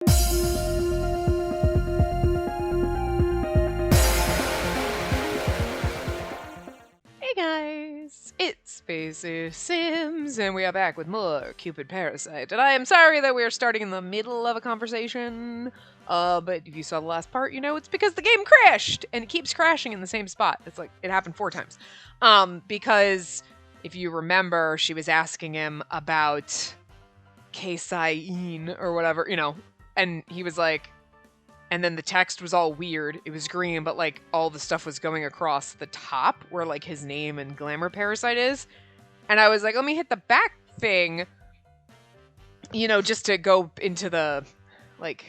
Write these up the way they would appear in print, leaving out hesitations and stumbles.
Hey guys, it's Spacey Sims, and we are back with more Cupid Parasite. And I am sorry that we are starting in the middle of a conversation, but if you saw the last part, you know it's because the game crashed, and it keeps crashing in the same spot. It's like, it happened 4 times. Because, if you remember, she was asking him about Casein, or whatever, and he was like, and then the text was all weird. It was green, but like all the stuff was going across the top where like his name and Glamour Parasite is. And I was like, let me hit the back thing, just to go into the, like,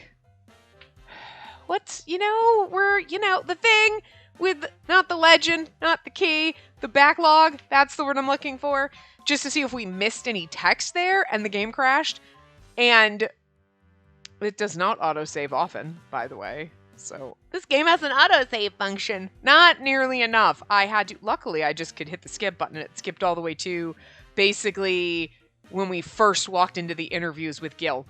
what's, the thing with not the legend, not the key, the backlog. That's the word I'm looking for. Just to see if we missed any text there and the game crashed. And it does not autosave often, by the way. So this game has an autosave function. Not nearly enough. Luckily, I just could hit the skip button. It skipped all the way to basically when we first walked into the interviews with Gil.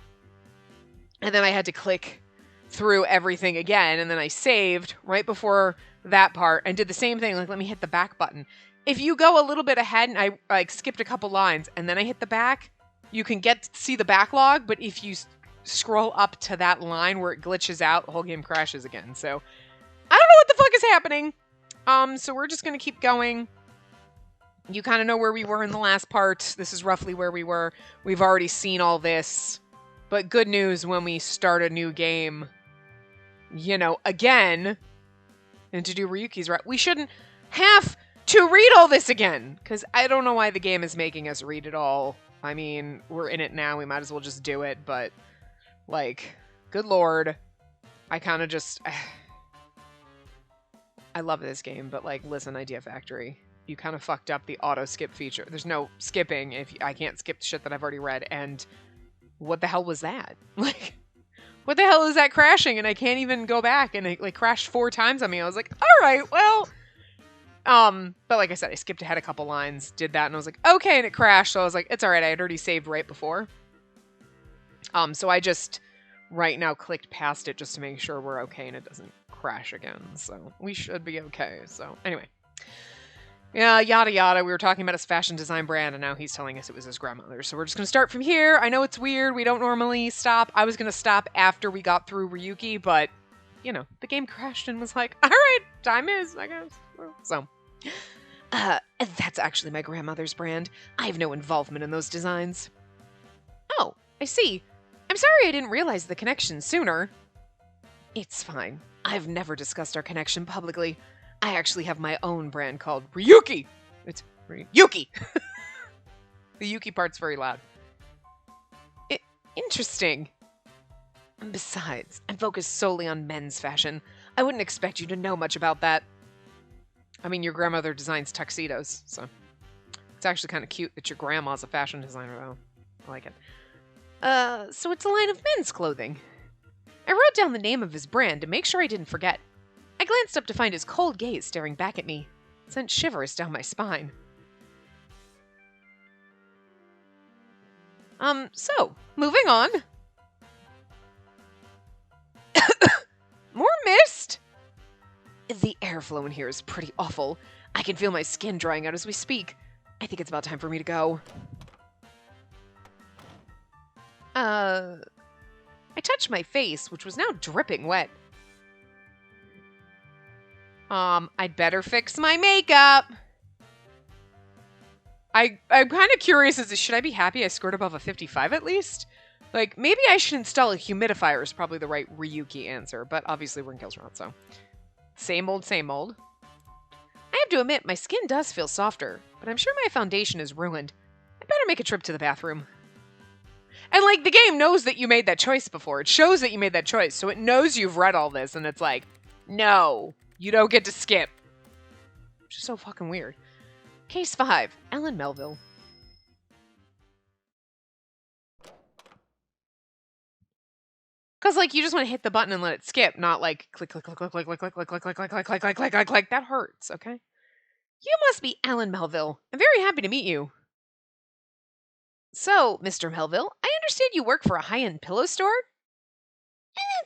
And then I had to click through everything again. And then I saved right before that part and did the same thing. Like, let me hit the back button. If you go a little bit ahead and I like skipped a couple lines and then I hit the back, you can see the backlog. But if you scroll up to that line where it glitches out, the whole game crashes again. So I don't know what the fuck is happening. So we're just gonna keep going. You kind of know where we were in the last part. This is roughly where we were. We've already seen all this, but good news when we start a new game, again, and to do Ryuki's right, we shouldn't have to read all this again, because I don't know why the game is making us read it all. I mean, we're in it now, we might as well just do it, but like, good lord. I kind of just... I love this game, but like, listen, Idea Factory. You kind of fucked up the auto-skip feature. There's no skipping if I can't skip the shit that I've already read, and what the hell was that? Like, what the hell is that crashing? And I can't even go back, and it like crashed 4 times on me. I was like, alright, well... but like I said, I skipped ahead a couple lines, did that, and I was like, okay, and it crashed, so I was like, it's alright, I had already saved right before. So I just right now clicked past it just to make sure we're okay and it doesn't crash again. So we should be okay. So anyway. Yeah, yada yada. We were talking about his fashion design brand, and now he's telling us it was his grandmother's. So we're just going to start from here. I know it's weird. We don't normally stop. I was going to stop after we got through Ryuki, but, the game crashed and was like, all right, time is, I guess. So, that's actually my grandmother's brand. I have no involvement in those designs. Oh, I see. I'm sorry I didn't realize the connection sooner. It's fine. I've never discussed our connection publicly. I actually have my own brand called Ryuki. It's Ryuki. The Yuki part's very loud. Interesting. Besides, I'm focused solely on men's fashion. I wouldn't expect you to know much about that. I mean, your grandmother designs tuxedos, so it's actually kind of cute that your grandma's a fashion designer, though. I like it. So it's a line of men's clothing. I wrote down the name of his brand to make sure I didn't forget. I glanced up to find his cold gaze staring back at me. It sent shivers down my spine. So, moving on. More mist? The airflow in here is pretty awful. I can feel my skin drying out as we speak. I think it's about time for me to go. I touched my face, which was now dripping wet. I'd better fix my makeup. I'm kind of curious as to, should I be happy I scored above a 55 at least? Like, maybe I should install a humidifier is probably the right Ryuki answer, but obviously we're in Gilsrod, so. Same old, same old. I have to admit, my skin does feel softer, but I'm sure my foundation is ruined. I'd better make a trip to the bathroom. And, like, the game knows that you made that choice before. It shows that you made that choice, so it knows you've read all this, and it's like, no, you don't get to skip. Which is so fucking weird. Case 5, Ellen Melville. Because, like, you just want to hit the button and let it skip, not like click, click, click, click, click, click, click, click, click, click, click, click, click, click, click, click, click. That hurts, okay? You must be Ellen Melville. I'm very happy to meet you. So, Mr. Melville, I understand you work for a high-end pillow store?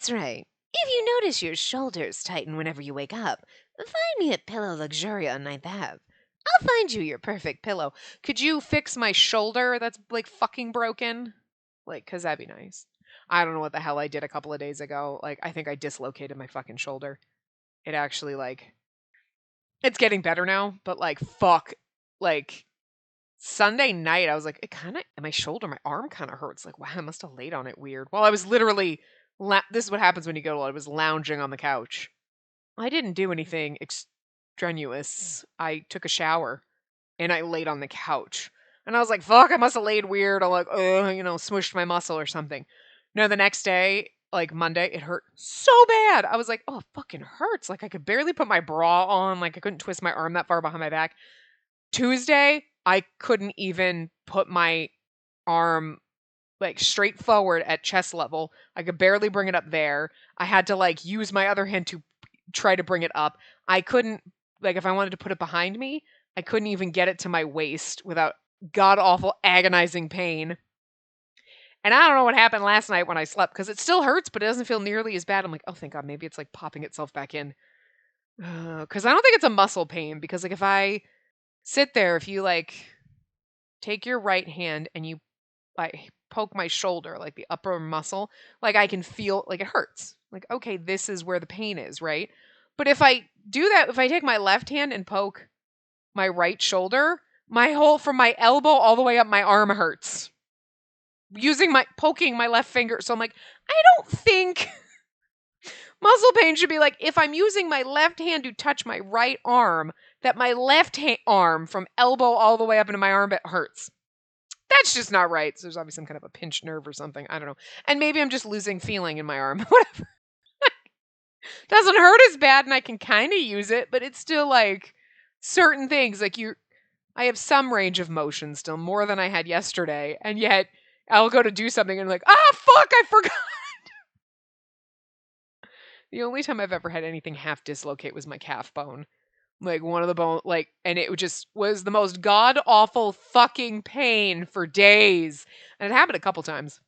That's right. If you notice your shoulders tighten whenever you wake up, find me at Pillow Luxuria on Ninth Ave. I'll find you your perfect pillow. Could you fix my shoulder that's like fucking broken? Like, cause that'd be nice. I don't know what the hell I did a couple of days ago. Like, I think I dislocated my fucking shoulder. It actually, like, it's getting better now, but like, fuck. Like, Sunday night, I was like, it kind of, my shoulder, my arm kind of hurts. Like, wow, I must have laid on it weird. Well, I was literally, this is what happens when you go to, I was lounging on the couch. I didn't do anything extraneous. I took a shower and I laid on the couch. And I was like, fuck, I must have laid weird. I like, smushed my muscle or something. No, the next day, like Monday, it hurt so bad. I was like, oh, it fucking hurts. Like I could barely put my bra on. Like I couldn't twist my arm that far behind my back. Tuesday, I couldn't even put my arm like straight forward at chest level. I could barely bring it up there. I had to like use my other hand to try to bring it up. I couldn't, like, if I wanted to put it behind me, I couldn't even get it to my waist without god awful agonizing pain. And I don't know what happened last night when I slept because it still hurts, but it doesn't feel nearly as bad. I'm like, oh, thank God, maybe it's like popping itself back in. Because I don't think it's a muscle pain. Because like if I sit there, if you like take your right hand and you like poke my shoulder, like the upper muscle, like I can feel like it hurts. Like, okay, this is where the pain is, right? But if I do that, if I take my left hand and poke my right shoulder, my whole, from my elbow all the way up my arm hurts. Poking my left finger. So I'm like, I don't think muscle pain should be like, if I'm using my left hand to touch my right arm, that my left arm from elbow all the way up into my arm hurts. That's just not right. So there's obviously some kind of a pinched nerve or something. I don't know. And maybe I'm just losing feeling in my arm. Whatever. Doesn't hurt as bad and I can kind of use it, but it's still like certain things. Like I have some range of motion still, more than I had yesterday. And yet I'll go to do something and I'm like, fuck, I forgot. The only time I've ever had anything half dislocate was my calf bone. Like one of the bone, like, and it just was the most god awful fucking pain for days. And it happened a couple times.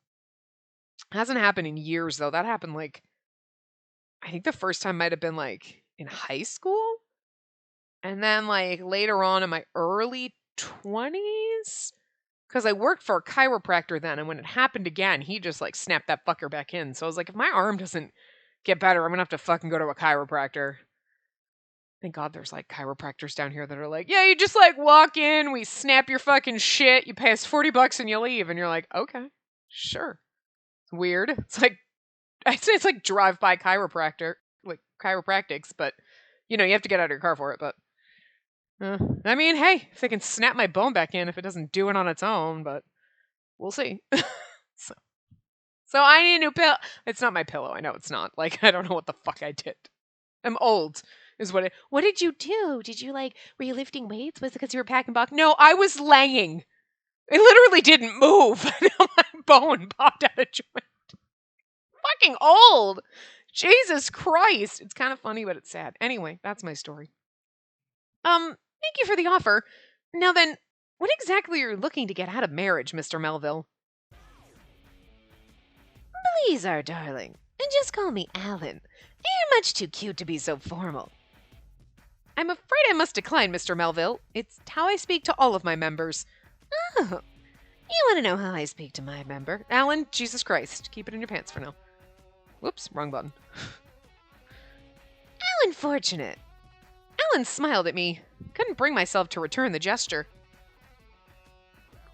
It hasn't happened in years though. That happened like, I think the first time might have been like in high school. And then like later on in my early 20s. Because I worked for a chiropractor then. And when it happened again, he just like snapped that fucker back in. So I was like, if my arm doesn't get better, I'm going to have to fucking go to a chiropractor. Thank God there's like chiropractors down here that are like, yeah, you just like walk in, we snap your fucking shit, you pay us $40 and you leave. And you're like, okay, sure. It's weird. It's like, I'd say it's like drive-by chiropractor, like chiropractics, but you have to get out of your car for it. But I mean, hey, if they can snap my bone back in, if it doesn't do it on its own, but we'll see. So I need a new pillow. It's not my pillow. I know it's not. Like, I don't know what the fuck I did. I'm old. What did you do? Did you were you lifting weights? Was it because you were packing box? No, I was laying. I literally didn't move. My bone popped out of joint. Fucking old. Jesus Christ. It's kind of funny, but it's sad. Anyway, that's my story. Thank you for the offer. Now then, what exactly are you looking to get out of marriage, Mr. Melville? Please, our darling, and just call me Alan. You're much too cute to be so formal. I'm afraid I must decline, Mr. Melville. It's how I speak to all of my members. Oh, you want to know how I speak to my member? Alan, Jesus Christ. Keep it in your pants for now. Whoops, wrong button. How unfortunate. Alan smiled at me. Couldn't bring myself to return the gesture.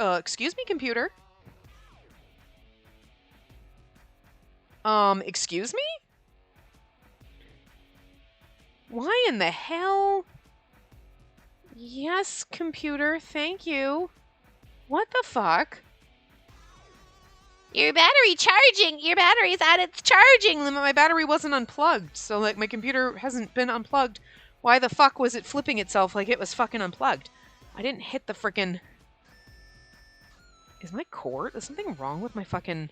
Excuse me, computer? Excuse me? Why in the hell? Yes, computer, thank you. What the fuck? Your battery charging! Your battery's at its charging limit! My battery wasn't unplugged, so my computer hasn't been unplugged. Why the fuck was it flipping itself like it was fucking unplugged? I didn't hit the frickin'... Is my cord? Is something wrong with my fucking...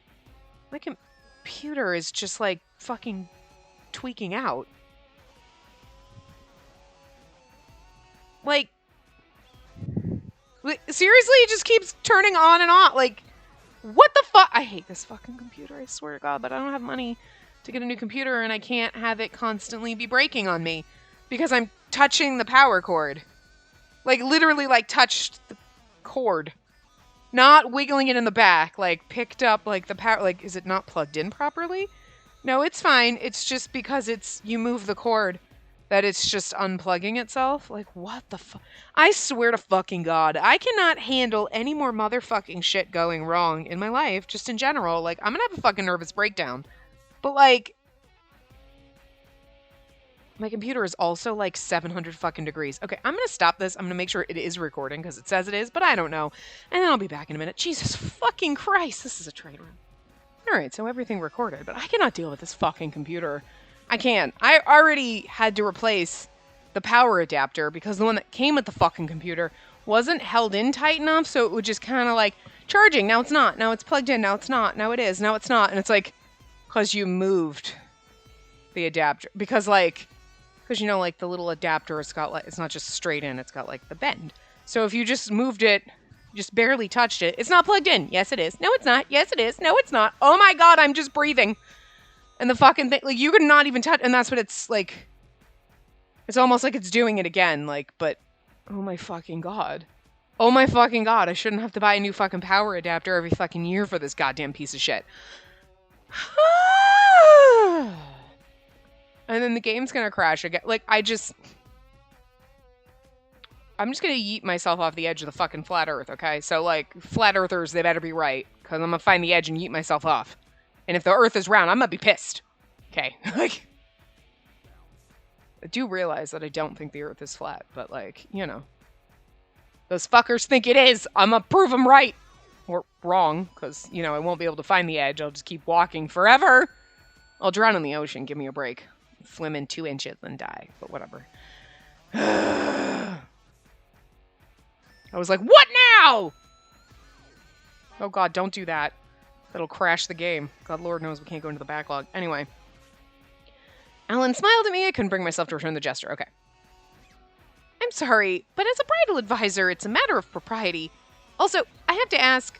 My computer is just fucking tweaking out. Seriously, it just keeps turning on and off. What the fuck? I hate this fucking computer, I swear to God, but I don't have money to get a new computer, and I can't have it constantly be breaking on me because I'm touching the power cord. Like, literally, like, touched the cord. Not wiggling it in the back, like, picked up, like, the power, like, is it not plugged in properly? No, it's fine. It's just because you move the cord that it's just unplugging itself. Like, what the fuck? I swear to fucking God, I cannot handle any more motherfucking shit going wrong in my life, just in general. Like, I'm gonna have a fucking nervous breakdown. But, like, my computer is also, like, 700 fucking degrees. Okay, I'm gonna stop this. I'm gonna make sure it is recording, because it says it is, but I don't know. And then I'll be back in a minute. Jesus fucking Christ, this is a train wreck. Alright, so everything recorded, but I cannot deal with this fucking computer. I can't. I already had to replace the power adapter because the one that came with the fucking computer wasn't held in tight enough, so it would just kind of like, charging, now it's not, now it's plugged in, now it's not, now it is, now it's not, and it's like, because you moved the adapter, because you know, like, the little adapter, it's got, like, it's not just straight in, it's got, like, the bend. So if you just moved it, just barely touched it, it's not plugged in. Yes, it is. No, it's not. Yes, it is. No, it's not. Oh my God, I'm just breathing. And the fucking thing, like, you could not even touch, and that's what it's, like, it's almost like it's doing it again, like, but, oh my fucking God. Oh my fucking God, I shouldn't have to buy a new fucking power adapter every fucking year for this goddamn piece of shit. And then the game's gonna crash again. Like, I'm just gonna yeet myself off the edge of the fucking flat earth, okay? So, like, flat earthers, they better be right, because I'm gonna find the edge and yeet myself off. And if the earth is round, I'm gonna be pissed. Okay? Like, I do realize that I don't think the earth is flat, but, like, you know. Those fuckers think it is. I'm gonna prove them right. Or wrong, because, you know, I won't be able to find the edge. I'll just keep walking forever. I'll drown in the ocean. Give me a break. Swim in 2 inches and die. But whatever. I was like, what now? Oh God, don't do that. That'll crash the game. God, Lord knows we can't go into the backlog. Anyway. Alan smiled at me. I couldn't bring myself to return the gesture. Okay. I'm sorry, but as a bridal advisor, it's a matter of propriety. Also, I have to ask,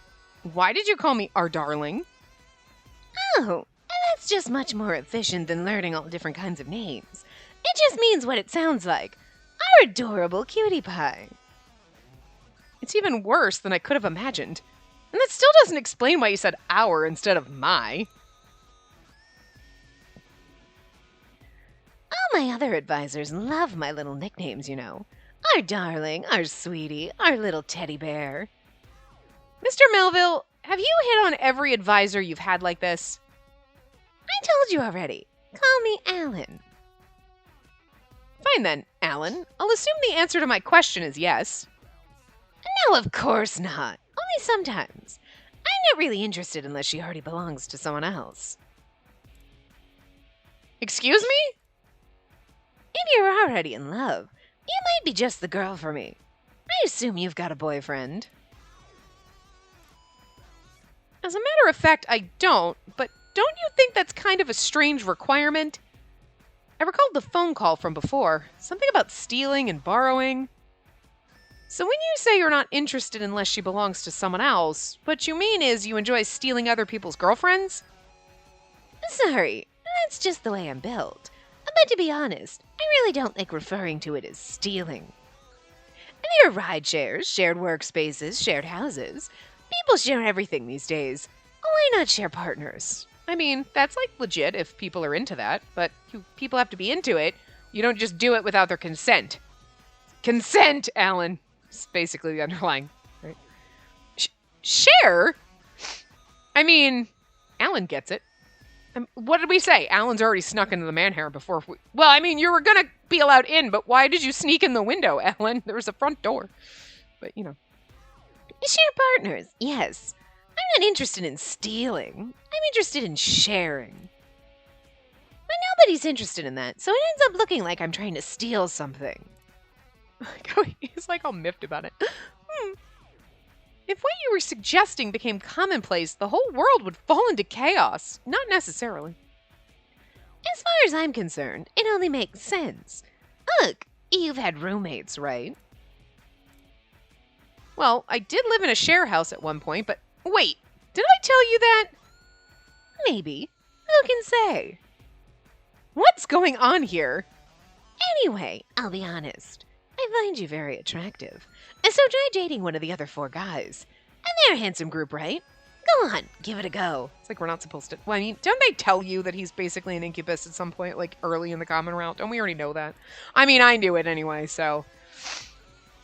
why did you call me our darling? Oh, that's just much more efficient than learning all different kinds of names. It just means what it sounds like. Our adorable cutie pie. It's even worse than I could have imagined. And that still doesn't explain why you said our instead of my. All my other advisors love my little nicknames, you know. Our darling, our sweetie, our little teddy bear. Mr. Melville, have you hit on every advisor you've had like this? I told you already. Call me Alan. Fine then, Alan. I'll assume the answer to my question is yes. No, of course not. Only sometimes. I'm not really interested unless she already belongs to someone else. Excuse me? If you're already in love, you might be just the girl for me. I assume you've got a boyfriend. As a matter of fact, I don't, but don't you think that's kind of a strange requirement? I recalled the phone call from before. Something about stealing and borrowing. So when you say you're not interested unless she belongs to someone else, what you mean is you enjoy stealing other people's girlfriends? Sorry, that's just the way I'm built. But to be honest, I really don't like referring to it as stealing. There are ride shares, shared workspaces, shared houses. People share everything these days. Why not share partners? I mean, that's like legit if people are into that, but people have to be into it. You don't just do it without their consent. Consent, Alan. It's basically the underlying, right? Share? I mean, Alan gets it. What did we say? Alan's already snuck into the man harem before we... Well, I mean, you were gonna be allowed in, but why did you sneak in the window, Alan? There was a front door. But, you know. Share partners, yes. I'm not interested in stealing. I'm interested in sharing. But nobody's interested in that, so it ends up looking like I'm trying to steal something. He's like all miffed about it. If what you were suggesting became commonplace, the whole world would fall into chaos. Not necessarily. As far as I'm concerned, it only makes sense. Look, you've had roommates, right? Well, I did live in a share house at one point, but wait, did I tell you that? Maybe. Who can say? What's going on here? Anyway, I'll be honest. I find you very attractive. And so try dating one of the other 4 guys. And they're a handsome group, right? Go on, give it a go. It's like we're not supposed to. Well, I mean, don't they tell you that he's basically an incubus at some point, like early in the common route? Don't we already know that? I mean, I knew it anyway, so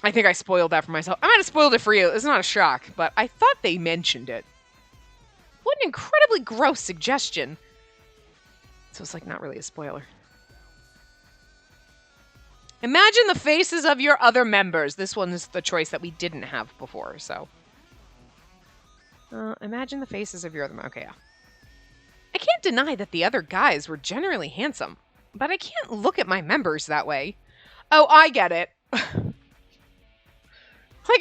I think I spoiled that for myself. I might have spoiled it for you. It's not a shock, but I thought they mentioned it. What an incredibly gross suggestion. So it's like not really a spoiler. Imagine the faces of your other members. This one is the choice that we didn't have before, so. Imagine the faces of your other... Okay, yeah. I can't deny that the other guys were generally handsome, but I can't look at my members that way. Oh, I get it. Like,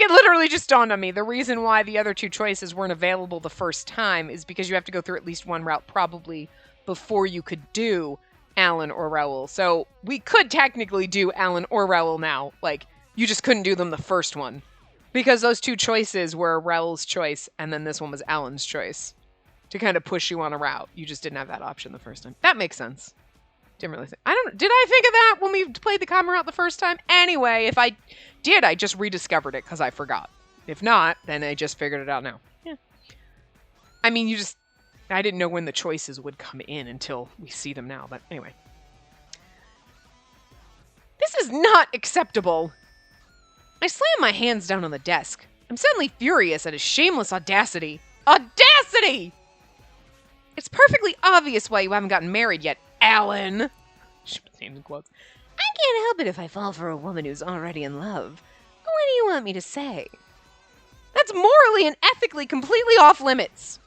it literally just dawned on me. The reason why the other 2 choices weren't available the first time is because you have to go through at least one route probably before you could do Alan or Raoul. So we could technically do Alan or Raoul now. Like, you just couldn't do them the first one. Because those 2 choices were Raoul's choice, and then this one was Alan's choice. To kind of push you on a route. You just didn't have that option the first time. That makes sense. Didn't really think... Did I think of that when we played the common route the first time? Anyway, if I did, I just rediscovered it because I forgot. If not, then I just figured it out now. Yeah. I mean, I didn't know when the choices would come in until we see them now, but anyway. This is not acceptable. I slam my hands down on the desk. I'm suddenly furious at his shameless audacity. Audacity! It's perfectly obvious why you haven't gotten married yet, Alan. Names in quotes. I can't help it if I fall for a woman who's already in love. What do you want me to say? That's morally and ethically completely off limits.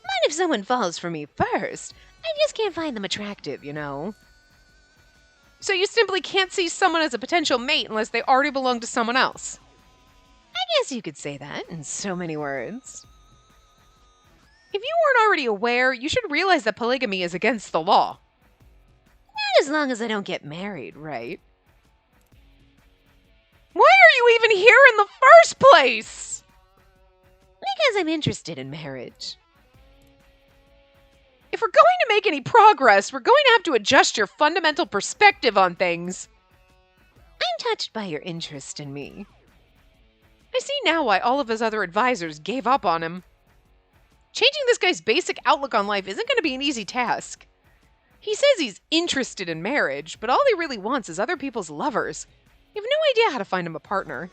What if someone falls for me first? I just can't find them attractive, you know? So you simply can't see someone as a potential mate unless they already belong to someone else. I guess you could say that in so many words. If you weren't already aware, you should realize that polygamy is against the law. Not as long as I don't get married, right? Why are you even here in the first place? Because I'm interested in marriage. If we're going to make any progress, we're going to have to adjust your fundamental perspective on things. I'm touched by your interest in me. I see now why all of his other advisors gave up on him. Changing this guy's basic outlook on life isn't going to be an easy task. He says he's interested in marriage, but all he really wants is other people's lovers. You have no idea how to find him a partner.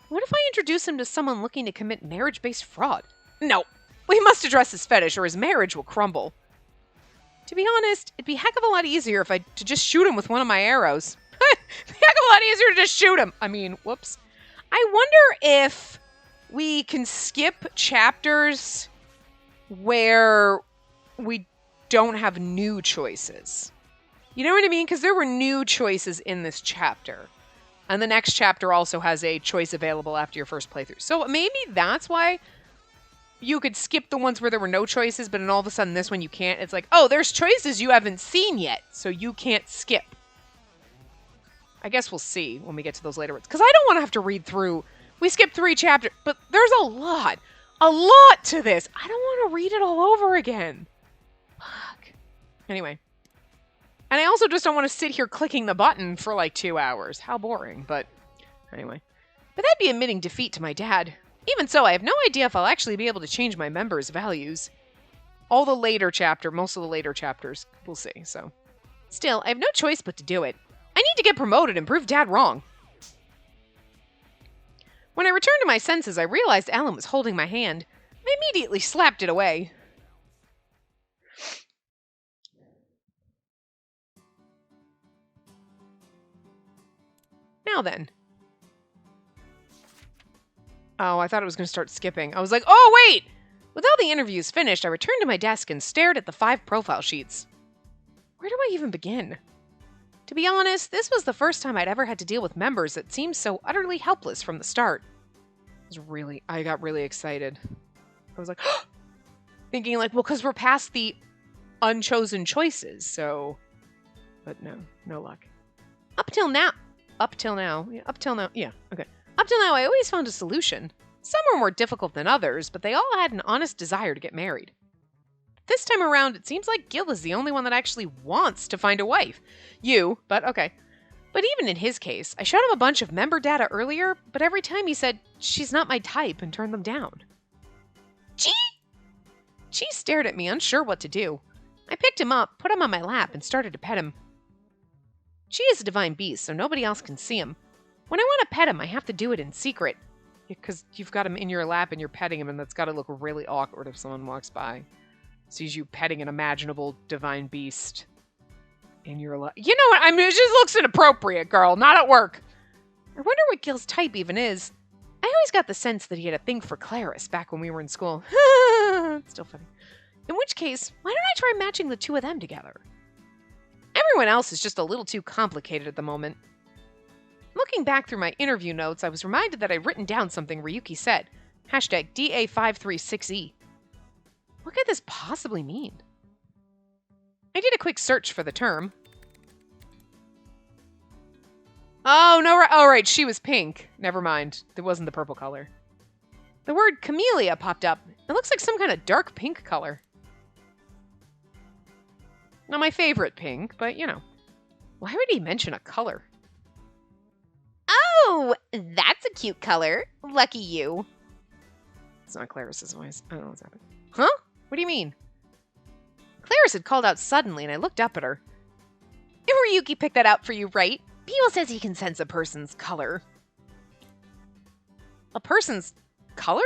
What if I introduce him to someone looking to commit marriage-based fraud? No. We must address his fetish or his marriage will crumble. To be honest, it'd be a heck of a lot easier to just shoot him with one of my arrows. Heck of a lot easier to just shoot him. I mean, whoops. I wonder if we can skip chapters where we don't have new choices. You know what I mean? Because there were new choices in this chapter. And the next chapter also has a choice available after your first playthrough. So maybe that's why you could skip the ones where there were no choices, but then all of a sudden this one you can't. It's like, oh, there's choices you haven't seen yet, so you can't skip. I guess we'll see when we get to those later ones. Because I don't want to have to read through. We skipped 3 chapters, but there's a lot to this. I don't want to read it all over again. Fuck. Anyway. And I also just don't want to sit here clicking the button for like 2 hours. How boring, but anyway. But that'd be admitting defeat to my dad. Even so, I have no idea if I'll actually be able to change my members' values. Most of the later chapters, we'll see, so. Still, I have no choice but to do it. I need to get promoted and prove Dad wrong. When I returned to my senses, I realized Alan was holding my hand. I immediately slapped it away. Now then. Oh, I thought it was going to start skipping. I was like, oh, wait! With all the interviews finished, I returned to my desk and stared at the 5 profile sheets. Where do I even begin? To be honest, this was the first time I'd ever had to deal with members that seemed so utterly helpless from the start. I got really excited. I was like, thinking like, well, because we're past the unchosen choices, so. But no luck. Up till now, I always found a solution. Some were more difficult than others, but they all had an honest desire to get married. This time around, it seems like Gil is the only one that actually wants to find a wife. But okay. But even in his case, I showed him a bunch of member data earlier, but every time he said, she's not my type, and turned them down. Gee! Chi stared at me, unsure what to do. I picked him up, put him on my lap, and started to pet him. Chi is a divine beast, so nobody else can see him. When I want to pet him, I have to do it in secret. Because you've got him in your lap and you're petting him, and that's got to look really awkward if someone walks by. Sees you petting an imaginable divine beast in your lap. You know what? I mean, it just looks inappropriate, girl. Not at work. I wonder what Gil's type even is. I always got the sense that he had a thing for Clarice back when we were in school. It's still funny. In which case, why don't I try matching the two of them together? Everyone else is just a little too complicated at the moment. Looking back through my interview notes, I was reminded that I'd written down something Ryuki said. Hashtag DA536E. What could this possibly mean? I did a quick search for the term. Oh, no, right, she was pink. Never mind, it wasn't the purple color. The word camellia popped up. It looks like some kind of dark pink color. Not my favorite pink, but you know. Why would he mention a color? Oh, that's a cute color. Lucky you. It's not Clarice's voice. I don't know what's happening. Huh? What do you mean? Clarice had called out suddenly, and I looked up at her. Ryuki picked that out for you, right? People says he can sense a person's color. A person's color?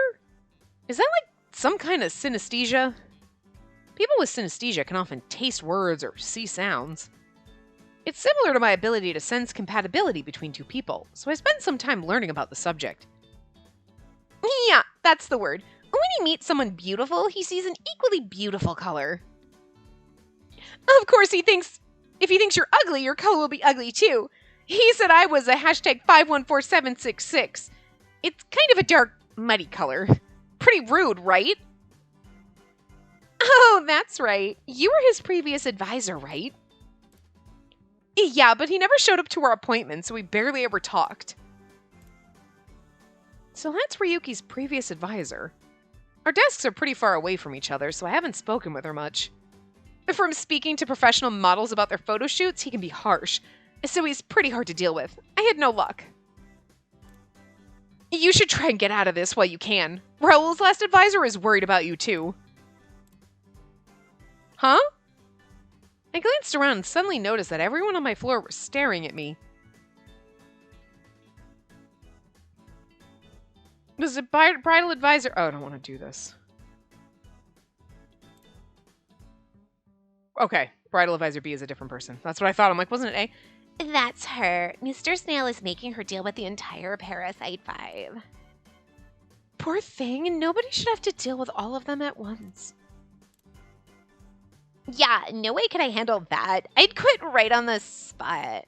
Is that like some kind of synesthesia? People with synesthesia can often taste words or see sounds. It's similar to my ability to sense compatibility between two people, so I spent some time learning about the subject. Yeah, that's the word. When he meets someone beautiful, he sees an equally beautiful color. Of course, if he thinks you're ugly, your color will be ugly too. He said I was a hashtag 514766. It's kind of a dark, muddy color. Pretty rude, right? Oh, that's right. You were his previous advisor, right? Yeah, but he never showed up to our appointment, so we barely ever talked. So that's Ryuki's previous advisor. Our desks are pretty far away from each other, so I haven't spoken with her much. From speaking to professional models about their photo shoots, he can be harsh, so he's pretty hard to deal with. I had no luck. You should try and get out of this while you can. Raul's last advisor is worried about you, too. Huh? I glanced around and suddenly noticed that everyone on my floor was staring at me. Was it bridal advisor? Oh, I don't want to do this. Okay, bridal advisor B is a different person. That's what I thought. I'm like, wasn't it A? That's her. Mr. Snail is making her deal with the entire Parasite 5. Poor thing, and nobody should have to deal with all of them at once. Yeah, no way could I handle that. I'd quit right on the spot.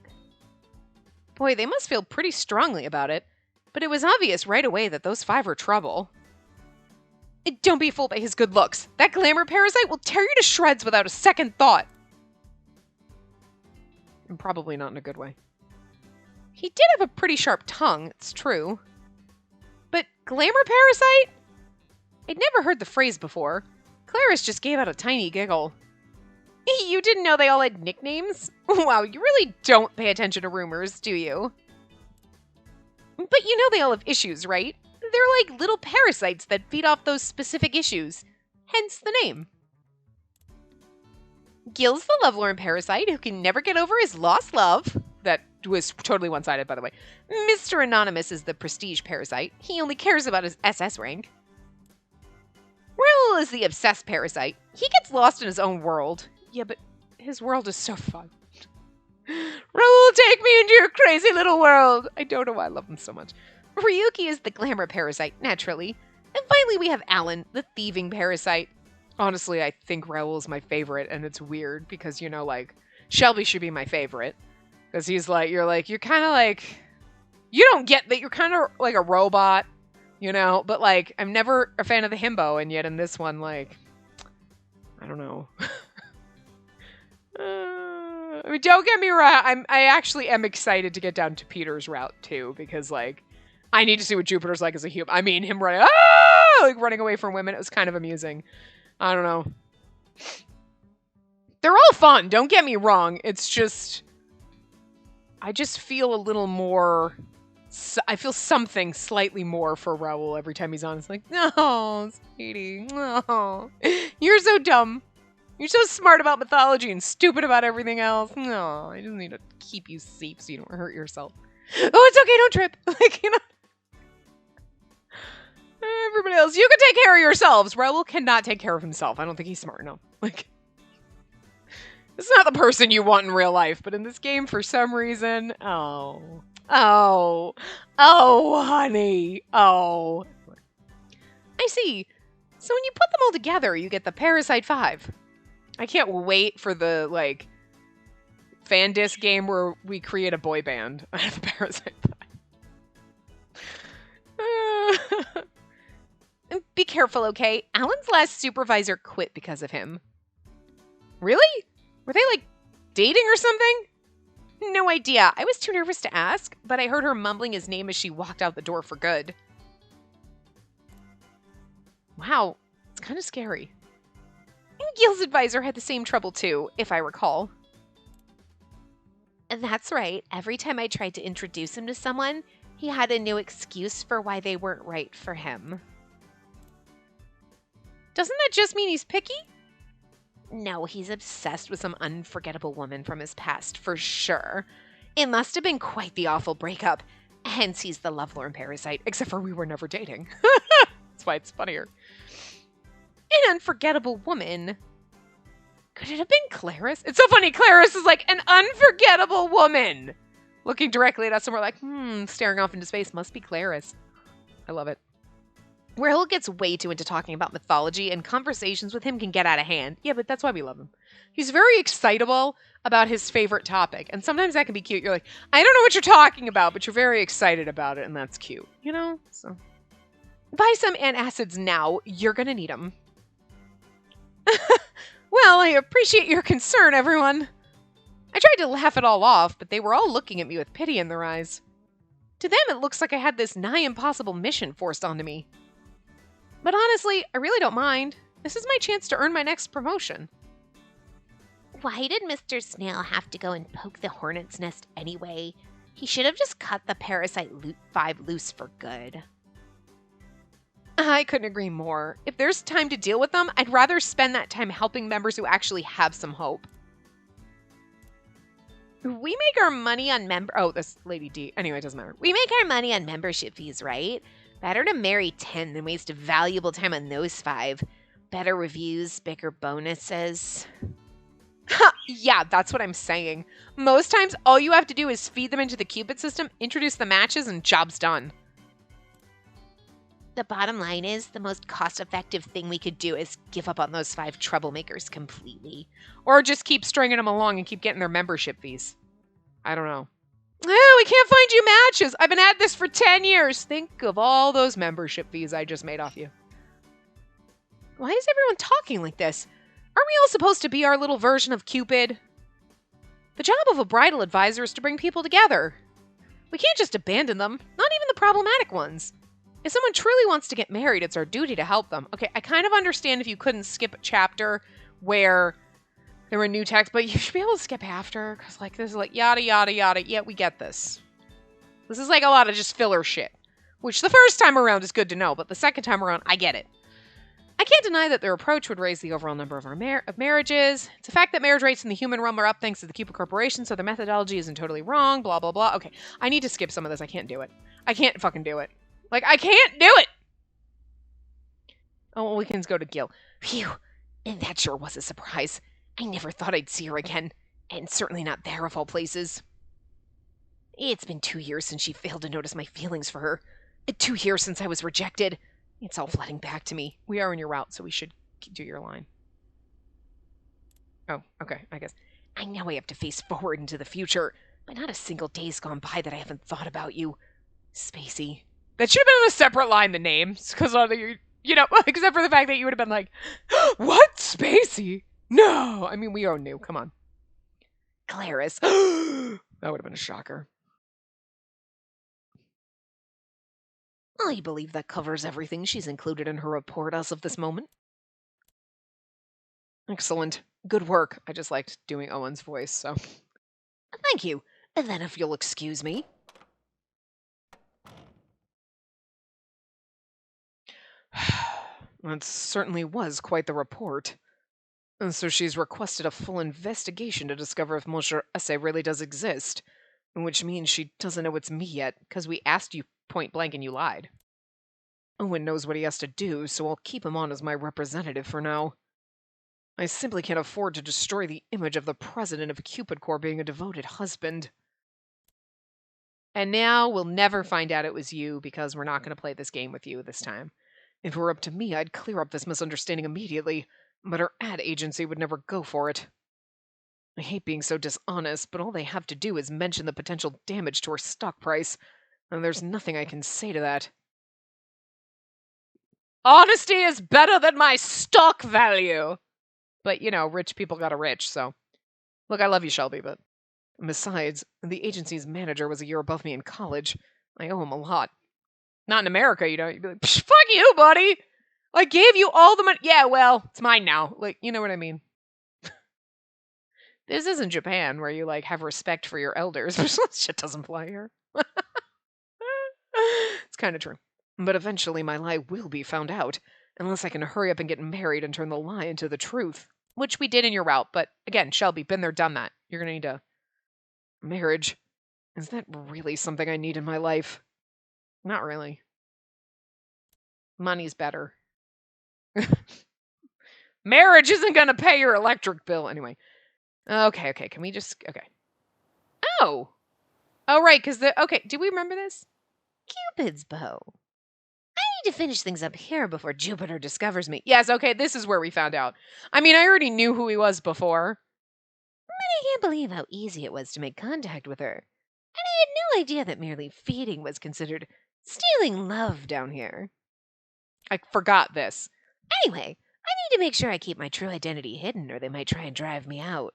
Boy, they must feel pretty strongly about it. But it was obvious right away that those 5 were trouble. Don't be fooled by his good looks. That glamour parasite will tear you to shreds without a second thought. And probably not in a good way. He did have a pretty sharp tongue, it's true. But glamour parasite? I'd never heard the phrase before. Clarice just gave out a tiny giggle. You didn't know they all had nicknames? Wow, you really don't pay attention to rumors, do you? But you know they all have issues, right? They're like little parasites that feed off those specific issues. Hence the name. Gil's the lovelorn parasite who can never get over his lost love. That was totally one-sided, by the way. Mr. Anonymous is the prestige parasite. He only cares about his SS rank. Raoul is the obsessed parasite. He gets lost in his own world. Yeah, but his world is so fun. Raoul, take me into your crazy little world. I don't know why I love him so much. Ryuki is the glamour parasite, naturally. And finally we have Alan, the thieving parasite. Honestly, I think Raoul's my favorite, and it's weird because, you know, like, Shelby should be my favorite. Because he's like, you're kind of like, you don't get that you're kind of like a robot, you know? But, like, I'm never a fan of the himbo, and yet in this one, like, I don't know. I mean, don't get me wrong. I actually am excited to get down to Peter's route, too, because, like, I need to see what Jupiter's like as a human. I mean, him running, like running away from women. It was kind of amusing. I don't know. They're all fun, don't get me wrong. It's just, I just feel a little more, I feel something slightly more for Raoul every time he's on. It's like, no, sweetie, no. You're so dumb. You're so smart about mythology and stupid about everything else. No, I just need to keep you safe so you don't hurt yourself. Oh, it's okay, don't trip. Like, you know. Everybody else, you can take care of yourselves. Raoul cannot take care of himself. I don't think he's smart enough. Like, this is not the person you want in real life, but in this game, for some reason, oh, honey, oh. I see. So when you put them all together, you get the Parasite 5. I can't wait for the, like, fan disc game where we create a boy band out of the Parasite 5. Be careful, okay? Alan's last supervisor quit because of him. Really? Were they, like, dating or something? No idea. I was too nervous to ask, but I heard her mumbling his name as she walked out the door for good. Wow, it's kind of scary. Gil's advisor had the same trouble too, if I recall. That's right. Every time I tried to introduce him to someone, he had a new excuse for why they weren't right for him. Doesn't that just mean he's picky? No, he's obsessed with some unforgettable woman from his past, for sure. It must have been quite the awful breakup, hence he's the lovelorn parasite, except for we were never dating. That's why it's funnier. An unforgettable woman. Could it have been Clarice? It's so funny, Clarice is like an unforgettable woman. Looking directly at us and we're like, staring off into space, must be Clarice. I love it. Raoul gets way too into talking about mythology, and conversations with him can get out of hand. Yeah, but that's why we love him. He's very excitable about his favorite topic, and sometimes that can be cute. You're like, I don't know what you're talking about, but you're very excited about it, and that's cute, you know? So, buy some antacids now. You're gonna need them. Well, I appreciate your concern, everyone. I tried to laugh it all off, but they were all looking at me with pity in their eyes. To them, it looks like I had this nigh impossible mission forced onto me. But honestly, I really don't mind. This is my chance to earn my next promotion. Why did Mr. Snail have to go and poke the hornet's nest anyway? He should have just cut the Parasite 5 loose for good. I couldn't agree more. If there's time to deal with them, I'd rather spend that time helping members who actually have some hope. We make our money on Oh, that's Lady D. Anyway, it doesn't matter. We make our money on membership fees, right? Better to marry 10 than waste valuable time on those 5. Better reviews, bigger bonuses. Yeah, that's what I'm saying. Most times, all you have to do is feed them into the Cupid system, introduce the matches, and job's done. The bottom line is, the most cost-effective thing we could do is give up on those 5 troublemakers completely. Or just keep stringing them along and keep getting their membership fees. I don't know. Oh, we can't find you matches. I've been at this for 10 years. Think of all those membership fees I just made off you. Why is everyone talking like this? Aren't we all supposed to be our little version of Cupid? The job of a bridal advisor is to bring people together. We can't just abandon them, not even the problematic ones. If someone truly wants to get married, it's our duty to help them. Okay, I kind of understand if you couldn't skip a chapter where there were new texts, but you should be able to skip after, because like this is like yada yada yada. Yeah, we get this. This is like a lot of just filler shit, which the first time around is good to know, but the second time around, I get it. I can't deny that their approach would raise the overall number of our marriages. It's a fact that marriage rates in the human realm are up thanks to the Cupid Corporation, so their methodology isn't totally wrong, blah, blah, blah. Okay, I need to skip some of this. I can't do it. I can't fucking do it. Like, I can't do it! Oh, well, we can go to Gil. Phew, and that sure was a surprise. I never thought I'd see her again, and certainly not there of all places. It's been 2 years since she failed to notice my feelings for her. 2 years since I was rejected. It's all flooding back to me. We are in your route, so we should do your line. Oh, okay, I guess. I know I have to face forward into the future, but not a single day's gone by that I haven't thought about you. Spacey. That should have been on a separate line, the names, because you know, except for the fact that you would have been like, what? Spacey? No! I mean, we all knew. Come on. Clarice. That would have been a shocker. I believe that covers everything she's included in her report as of this moment. Excellent. Good work. I just liked doing Owen's voice, so. Thank you. And then if you'll excuse me. That certainly was quite the report. And so she's requested a full investigation to discover if Monsieur Essay really does exist, which means she doesn't know it's me yet, because we asked you point blank and you lied. Owen knows what he has to do, so I'll keep him on as my representative for now. I simply can't afford to destroy the image of the president of Cupid Corps being a devoted husband. And now we'll never find out it was you, because we're not going to play this game with you this time. If it were up to me, I'd clear up this misunderstanding immediately, but our ad agency would never go for it. I hate being so dishonest, but all they have to do is mention the potential damage to our stock price, and there's nothing I can say to that. Honesty is better than my stock value! But, you know, rich people got rich, so. Look, I love you, Shelby, but. Besides, the agency's manager was a year above me in college. I owe him a lot. Not in America, you know. You'd be like, fuck you, buddy! I gave you all the money. Yeah, well, it's mine now. Like, you know what I mean? This isn't Japan, where you, like, have respect for your elders. Shit doesn't fly here. It's kind of true. But eventually my lie will be found out, unless I can hurry up and get married and turn the lie into the truth. Which we did in your route, but again, Shelby, been there, done that. You're gonna need a marriage. Is that really something I need in my life? Not really. Money's better. Marriage isn't gonna pay your electric bill. Anyway. Okay, can we just... Okay. Oh! Oh, right, because the... Okay, do we remember this? Cupid's bow. I need to finish things up here before Jupiter discovers me. Yes, okay, this is where we found out. I mean, I already knew who he was before. But I can't believe how easy it was to make contact with her. And I had no idea that merely feeding was considered stealing love down here. I forgot this. Anyway, I need to make sure I keep my true identity hidden, or they might try and drive me out.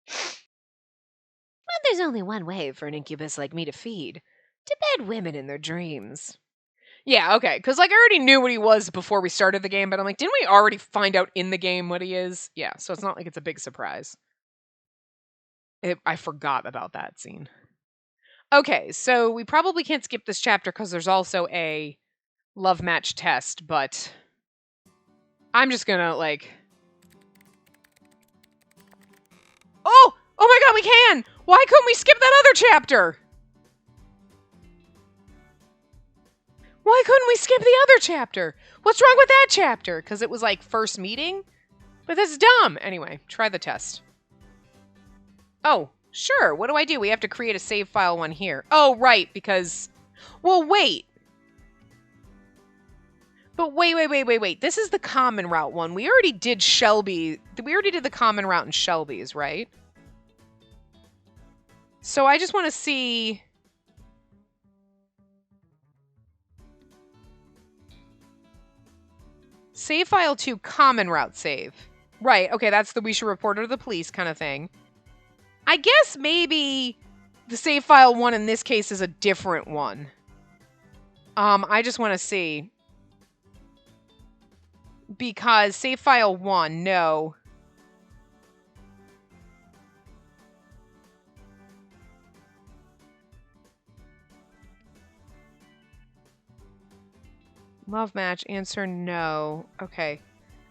But there's only one way for an incubus like me to feed. To bed women in their dreams. Yeah, okay, because, like, I already knew what he was before we started the game, but I'm like, didn't we already find out in the game what he is? Yeah, so it's not like it's a big surprise. I forgot about that scene. Okay, so we probably can't skip this chapter because there's also a love match test, but I'm just gonna, like... Oh! Oh my god, we can! Why couldn't we skip that other chapter? Why couldn't we skip the other chapter? What's wrong with that chapter? Because it was, like, first meeting? But that's dumb. Anyway, try the test. Oh, sure. What do? We have to create a save file one here. Oh, right, because... Well, wait. But wait. This is the common route one. We already did Shelby. We already did the common route in Shelby's, right? So I just want to see... Save file 2, common route save. Right, okay, that's the we should report her to the police kind of thing. I guess maybe the save file 1 in this case is a different one. I just want to see. Because save file 1, no. Love match, answer no. Okay.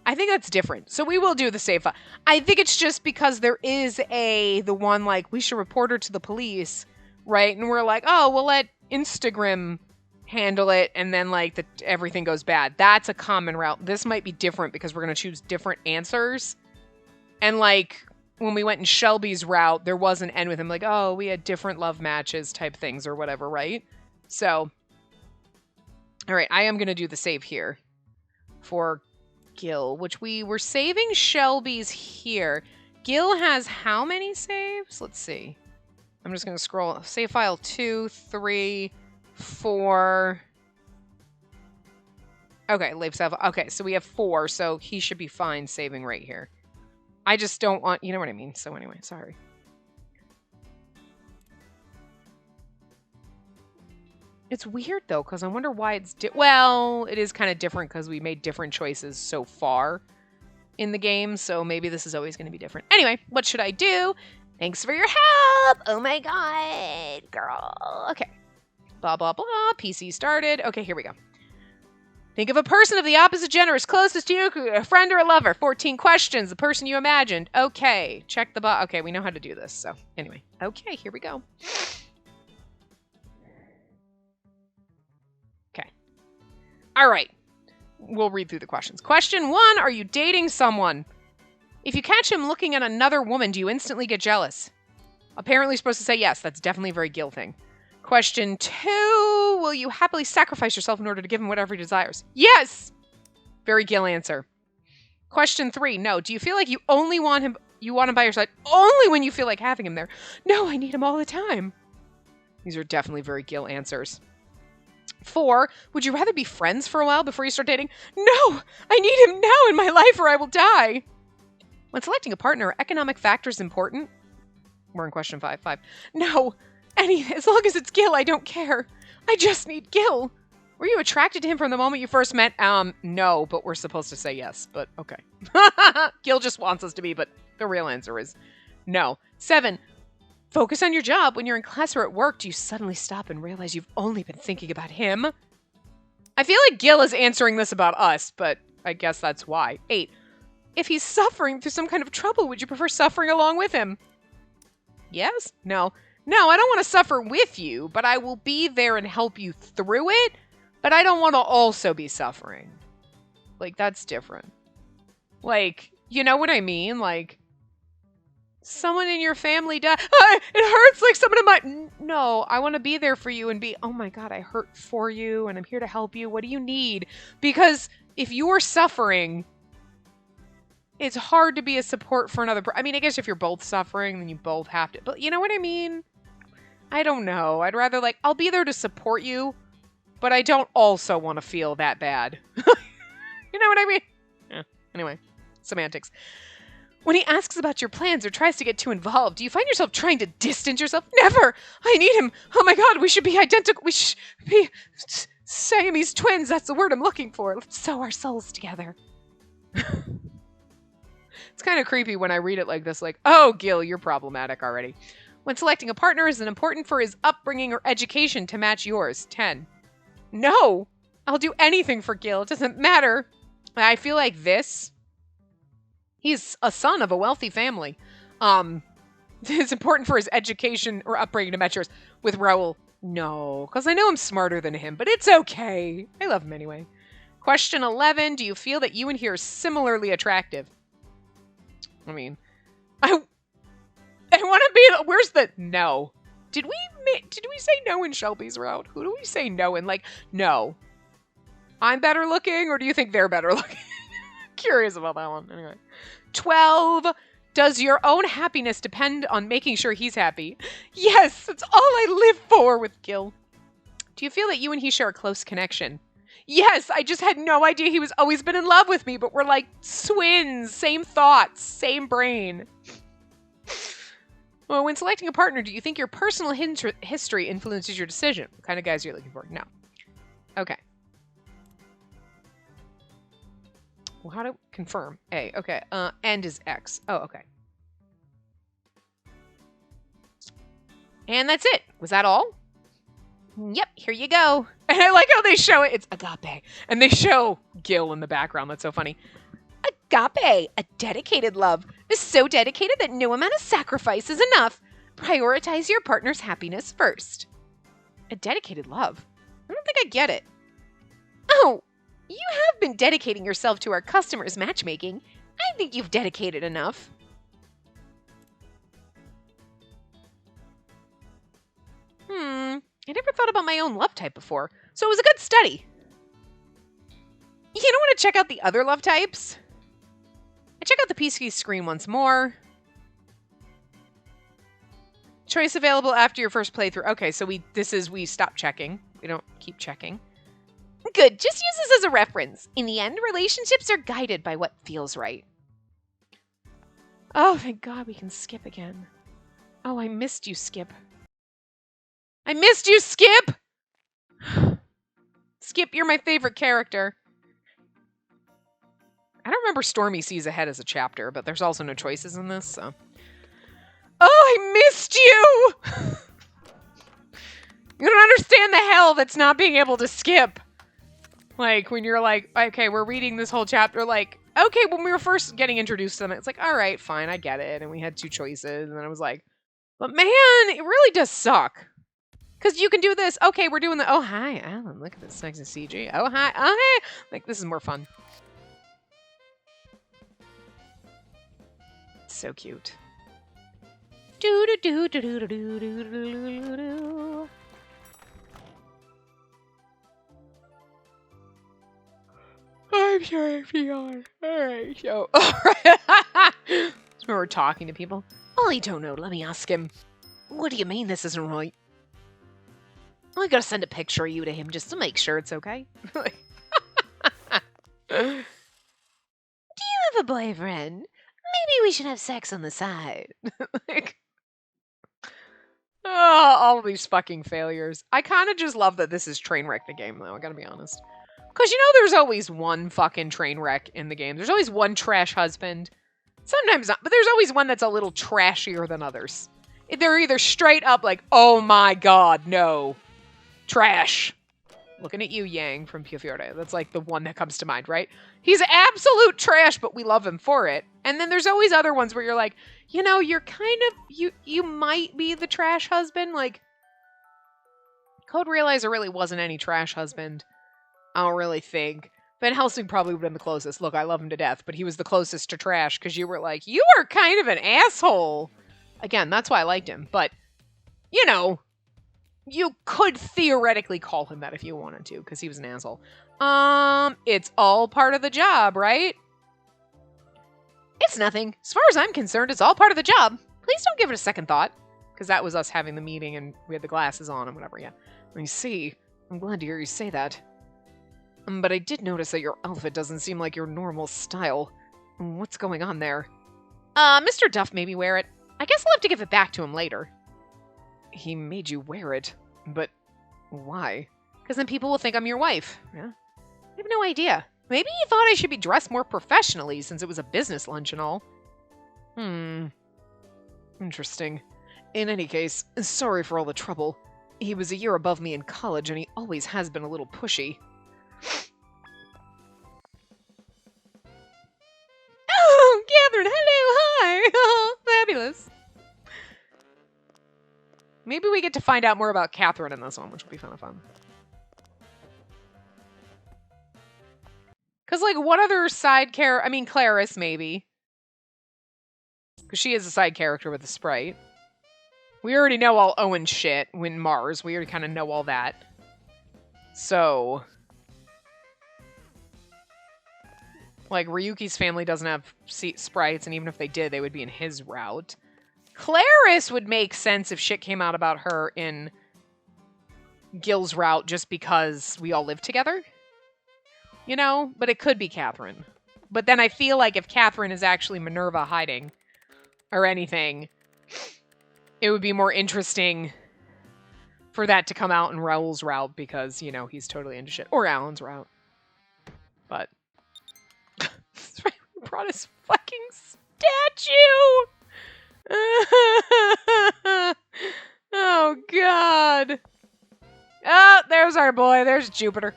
I think that's different. So we will do the save file. I think it's just because there is the one like, we should report her to the police, right? And we're like, oh, we'll let Instagram handle it, and then like everything goes bad. That's a common route. This might be different because we're going to choose different answers. And like, when we went in Shelby's route, there was an end with him, like, oh, we had different love matches type things or whatever, right? So... All right, I am going to do the save here for Gil, which we were saving Shelby's here. Gil has how many saves? Let's see. I'm just going to scroll. Save file 2, 3, 4. Okay, live save. Okay, so we have 4, so he should be fine saving right here. I just don't want, you know what I mean? So anyway, sorry. It's weird, though, because I wonder why it's... well, it is kind of different because we made different choices so far. in the game, so maybe this is always going to be different. Anyway, what should I do? Thanks for your help. Oh my god, girl. Okay. Blah, blah, blah. PC started. Okay, here we go. Think of a person of the opposite gender is closest to you, a friend or a lover. 14 questions. The person you imagined. Okay. Check the box. Okay, we know how to do this. So, anyway. Okay, here we go. Okay. All right. We'll read through the questions. Question 1. Are you dating someone? If you catch him looking at another woman, do you instantly get jealous? Apparently supposed to say yes. That's definitely a very Gil thing. Question 2, will you happily sacrifice yourself in order to give him whatever he desires? Yes! Very Gil answer. Question 3, no. Do you feel like you want him by your side only when you feel like having him there? No, I need him all the time. These are definitely very Gil answers. 4, would you rather be friends for a while before you start dating? No, I need him now in my life or I will die. When selecting a partner, are economic factors important? We're in question 5. No. As long as it's Gil, I don't care. I just need Gil. Were you attracted to him from the moment you first met? No, but we're supposed to say yes, but okay. Gil just wants us to be, but the real answer is no. 7, focus on your job. When you're in class or at work, do you suddenly stop and realize you've only been thinking about him? I feel like Gil is answering this about us, but I guess that's why. 8, if he's suffering through some kind of trouble, would you prefer suffering along with him? Yes? No. No, I don't want to suffer with you, but I will be there and help you through it, but I don't want to also be suffering. Like, that's different. Like, you know what I mean? Like, someone in your family died. It hurts like someone in my... No, I want to be there for you and be, oh my god, I hurt for you and I'm here to help you. What do you need? Because if you're suffering, it's hard to be a support for another person. I mean, I guess if you're both suffering, then you both have to. But you know what I mean? I don't know. I'd rather, like, I'll be there to support you, but I don't also want to feel that bad. You know what I mean? Yeah. Anyway, semantics. When he asks about your plans or tries to get too involved, do you find yourself trying to distance yourself? Never! I need him! Oh my god, we should be identical. We should be Siamese twins. That's the word I'm looking for. Let's sew our souls together. It's kind of creepy when I read it like this, like, oh, Gil, you're problematic already. When selecting a partner, is it important for his upbringing or education to match yours? 10. No! I'll do anything for Gil. It doesn't matter. I feel like this. He's a son of a wealthy family. It's important for his education or upbringing to match yours. With Raul, no. Because I know I'm smarter than him, but it's okay. I love him anyway. Question 11. Do you feel that you and he are similarly attractive? I mean, I want to be... Where's the... No. Did we say no in Shelby's route? Who do we say no in? Like, no. I'm better looking, or do you think they're better looking? Curious about that one. Anyway. 12. Does your own happiness depend on making sure he's happy? Yes, that's all I live for with Gil. Do you feel that you and he share a close connection? Yes, I just had no idea he was always been in love with me, but we're like twins, same thoughts, same brain. Well, when selecting a partner, do you think your personal history influences your decision? What kind of guys are you looking for? No. Okay. Well, how to confirm? A. Okay. End is X. Oh, okay. And that's it. Was that all? Yep, here you go. And I like how they show it. It's agape. And they show Gil in the background. That's so funny. Agape, a dedicated love, is so dedicated that no amount of sacrifice is enough. Prioritize your partner's happiness first. A dedicated love? I don't think I get it. Oh, you have been dedicating yourself to our customers' matchmaking. I think you've dedicated enough. I never thought about my own love type before, so it was a good study. You don't want to check out the other love types? I check out the PC screen once more. Choice available after your first playthrough. Okay, so we stop checking. We don't keep checking. Good, just use this as a reference. In the end, relationships are guided by what feels right. Oh, thank God we can skip again. Oh, I missed you, Skip. I missed you, Skip! Skip, you're my favorite character. I don't remember Stormy Seas Ahead as a chapter, but there's also no choices in this, so. Oh, I missed you! You don't understand the hell that's not being able to skip. Like, when you're like, okay, we're reading this whole chapter, like, okay, when we were first getting introduced to them, it's like, all right, fine, I get it. And we had 2 choices, and then I was like, but man, it really does suck. Because you can do this. Okay, we're doing the, oh, hi, Alan, look at this sexy CG. Oh, hi, oh, hey. Like, this is more fun. So cute. Do do do do do do do do do do. I'm sorry if you are. Alright, so. So we're talking to people. I don't know, let me ask him. What do you mean this isn't right? I gotta send a picture of you to him just to make sure it's okay. Do you have a boyfriend? Maybe we should have sex on the side. Like, oh, all of these fucking failures. I kind of just love that this is Trainwreck the game, though, I gotta be honest. Because, you know, there's always one fucking train wreck in the game. There's always one trash husband. Sometimes not, but there's always one that's a little trashier than others. They're either straight up like, oh my god, no. Trash. Looking at you, Yang, from Pia Fiore. That's like the one that comes to mind, right? He's absolute trash, but we love him for it. And then there's always other ones where you're like, you know, you're kind of, you might be the trash husband. Like, Code Realizer really wasn't any trash husband. I don't really think. Van Helsing probably would have been the closest. Look, I love him to death, but he was the closest to trash because you were like, you are kind of an asshole. Again, that's why I liked him. But, you know, you could theoretically call him that if you wanted to because he was an asshole. It's all part of the job, right? It's nothing. As far as I'm concerned, it's all part of the job. Please don't give it a second thought. Because that was us having the meeting and we had the glasses on and whatever, yeah. Let me see. I'm glad to hear you say that. But I did notice that your outfit doesn't seem like your normal style. What's going on there? Mr. Duff made me wear it. I guess I'll have to give it back to him later. He made you wear it? But why? Because then people will think I'm your wife. Yeah? I have no idea. Maybe he thought I should be dressed more professionally since it was a business lunch and all. Interesting. In any case, sorry for all the trouble. He was a year above me in college and he always has been a little pushy. Oh, Catherine, hello, hi. Fabulous. Maybe we get to find out more about Catherine in this one, which will be kind of fun. Because, like, what other side character? I mean, Clarice, maybe. Because she is a side character with a sprite. We already know all Owen shit when Mars. We already kind of know all that. So, like, Ryuki's family doesn't have sprites, and even if they did, they would be in his route. Clarice would make sense if shit came out about her in Gil's route just because we all live together. You know? But it could be Catherine. But then I feel like if Catherine is actually Minerva hiding or anything, it would be more interesting for that to come out in Raoul's route because, you know, he's totally into shit. Or Alan's route. But that's right, we brought his fucking statue! Oh, God. Oh, there's our boy. There's Jupiter.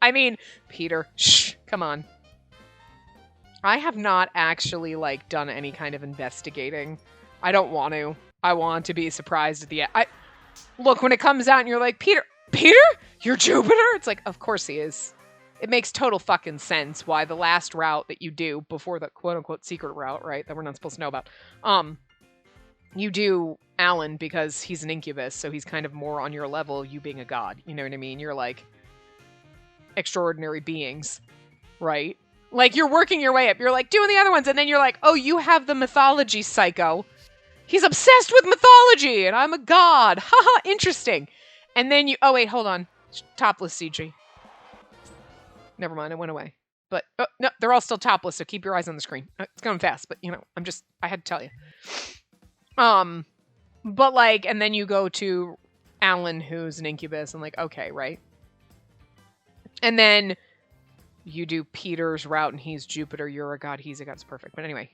I mean, Peter. Shh, come on. I have not actually, like, done any kind of investigating. I don't want to. I want to be surprised at the end. Look, when it comes out and you're like, Peter, you're Jupiter? It's like, of course he is. It makes total fucking sense why the last route that you do before the quote-unquote secret route, right, that we're not supposed to know about, you do Alan because he's an incubus, so he's kind of more on your level, you being a god. You know what I mean? You're like extraordinary beings, right? Like, you're working your way up. You're like doing the other ones, and then you're like, oh, you have the mythology psycho. He's obsessed with mythology, and I'm a god. Haha, interesting. And then you, oh wait, hold on. Topless CG. Never mind, it went away. But, oh, no, they're all still topless, so keep your eyes on the screen. It's going fast, but, you know, I had to tell you. But, like, and then you go to Alan, who's an incubus, and like, okay, right? And then you do Peter's route and he's Jupiter, you're a god, he's a god. It's perfect. But anyway.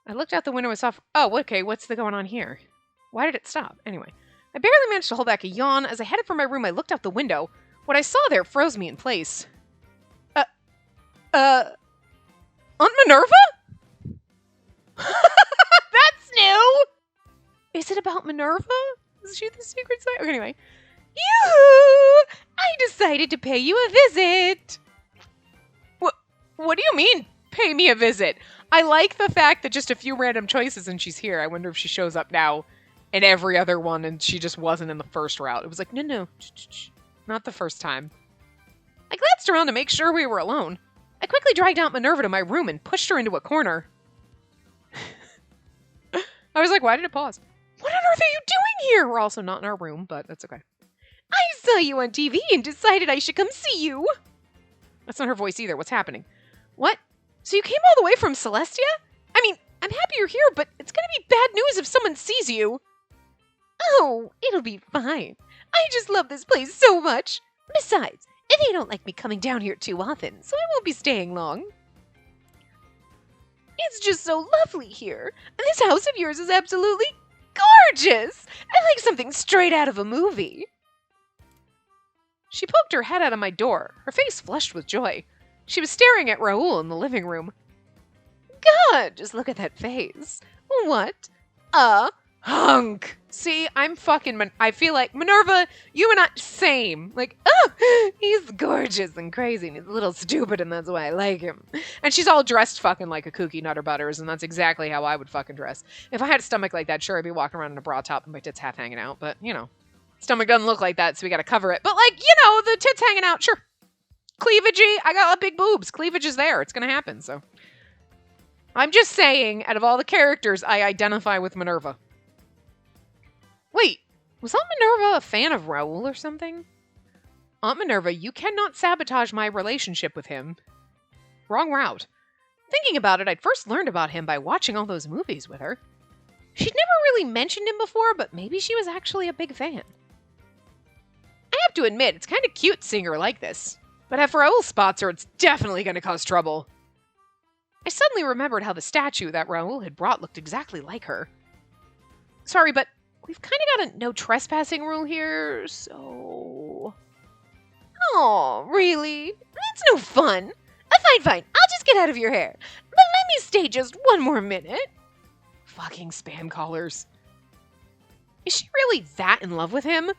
I looked out the window and saw... Oh, okay, what's going on here? Why did it stop? Anyway. I barely managed to hold back a yawn. As I headed for my room, I looked out the window. What I saw there froze me in place. Aunt Minerva? That's new! Is it about Minerva? Is she the secret side? Okay, anyway. Yoo-hoo! I decided to pay you a visit! What do you mean, pay me a visit? I like the fact that just a few random choices and she's here. I wonder if she shows up now in every other one and she just wasn't in the first route. It was like, no, not the first time. I glanced around to make sure we were alone. I quickly dragged Aunt Minerva to my room and pushed her into a corner. I was like, why did it pause? What on earth are you doing here? We're also not in our room, but that's okay. I saw you on TV and decided I should come see you. That's not her voice either. What's happening? What? So you came all the way from Celestia? I mean, I'm happy you're here, but it's gonna be bad news if someone sees you. Oh, it'll be fine. I just love this place so much. Besides, if you don't like me coming down here too often, so I won't be staying long. It's just so lovely here. This house of yours is absolutely gorgeous. I like something straight out of a movie. She poked her head out of my door, her face flushed with joy. She was staring at Raoul in the living room. God, just look at that face. What a hunk. See, I'm fucking... I feel like, Minerva, you and I, same. Like, oh, he's gorgeous and crazy, and he's a little stupid, and that's why I like him. And she's all dressed fucking like a kooky Nutter Butters, and that's exactly how I would fucking dress. If I had a stomach like that, sure, I'd be walking around in a bra top and my tits half hanging out, but, you know. Stomach doesn't look like that, so we gotta cover it. But, like, you know, the tits hanging out, sure. Cleavagey, I got big boobs. Cleavage is there. It's gonna happen, so. I'm just saying, out of all the characters, I identify with Minerva. Wait, was Aunt Minerva a fan of Raoul or something? Aunt Minerva, you cannot sabotage my relationship with him. Wrong route. Thinking about it, I'd first learned about him by watching all those movies with her. She'd never really mentioned him before, but maybe she was actually a big fan. I have to admit, it's kind of cute seeing her like this. But if Raoul spots her, it's definitely going to cause trouble. I suddenly remembered how the statue that Raoul had brought looked exactly like her. Sorry, but we've kind of got a no trespassing rule here, so... Oh, really? That's no fun. Fine. I'll just get out of your hair. But let me stay just one more minute. Fucking spam callers. Is she really that in love with him?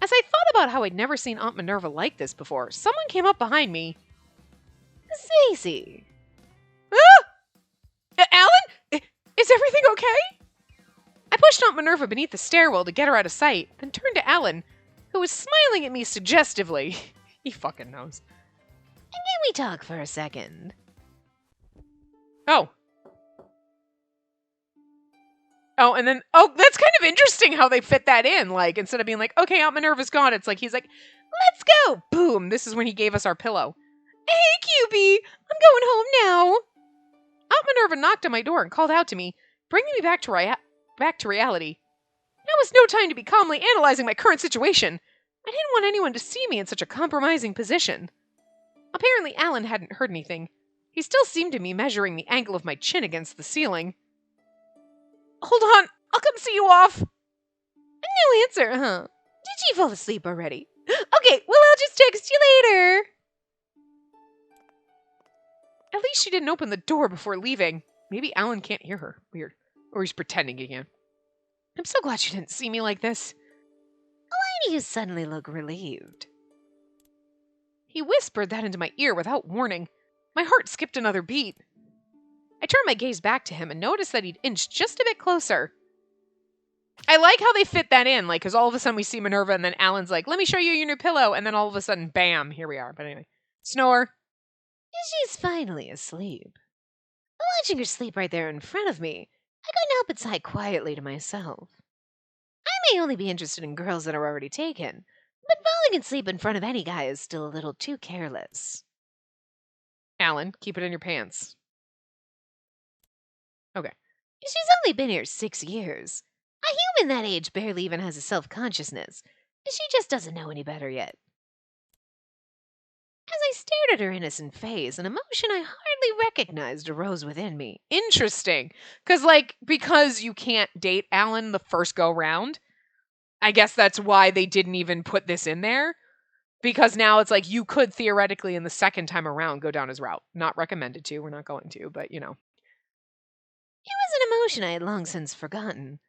As I thought about how I'd never seen Aunt Minerva like this before, someone came up behind me. Spacey. Ah! Alan? Is everything okay? I pushed Aunt Minerva beneath the stairwell to get her out of sight, then turned to Alan, who was smiling at me suggestively. He fucking knows. Can we talk for a second? Oh, and then, that's kind of interesting how they fit that in. Like, instead of being like, okay, Aunt Minerva's gone, it's like, he's like, let's go. Boom. This is when he gave us our pillow. Hey, Cupid, I'm going home now. Aunt Minerva knocked on my door and called out to me, bringing me back to reality. Now was no time to be calmly analyzing my current situation. I didn't want anyone to see me in such a compromising position. Apparently, Alan hadn't heard anything. He still seemed to be measuring the angle of my chin against the ceiling. Hold on, I'll come see you off. No answer, huh? Did she fall asleep already? Okay, well, I'll just text you later. At least she didn't open the door before leaving. Maybe Alan can't hear her. Weird. Or he's pretending again. I'm so glad she didn't see me like this. Why do you suddenly look relieved? He whispered that into my ear without warning. My heart skipped another beat. I turned my gaze back to him and noticed that he'd inched just a bit closer. I like how they fit that in, like, because all of a sudden we see Minerva and then Alan's like, let me show you your new pillow, and then all of a sudden, bam, here we are. But anyway, snore. She's finally asleep. Watching her sleep right there in front of me, I couldn't help but sigh quietly to myself. I may only be interested in girls that are already taken, but falling asleep in front of any guy is still a little too careless. Alan, keep it in your pants. Okay. She's only been here 6 years. A human that age barely even has a self-consciousness. She just doesn't know any better yet. I stared at her innocent face, an emotion I hardly recognized arose within me. Interesting. Because you can't date Alan the first go round, I guess that's why they didn't even put this in there. Because now it's like you could theoretically in the second time around go down his route. Not recommended to, we're not going to, but you know. It was an emotion I had long since forgotten.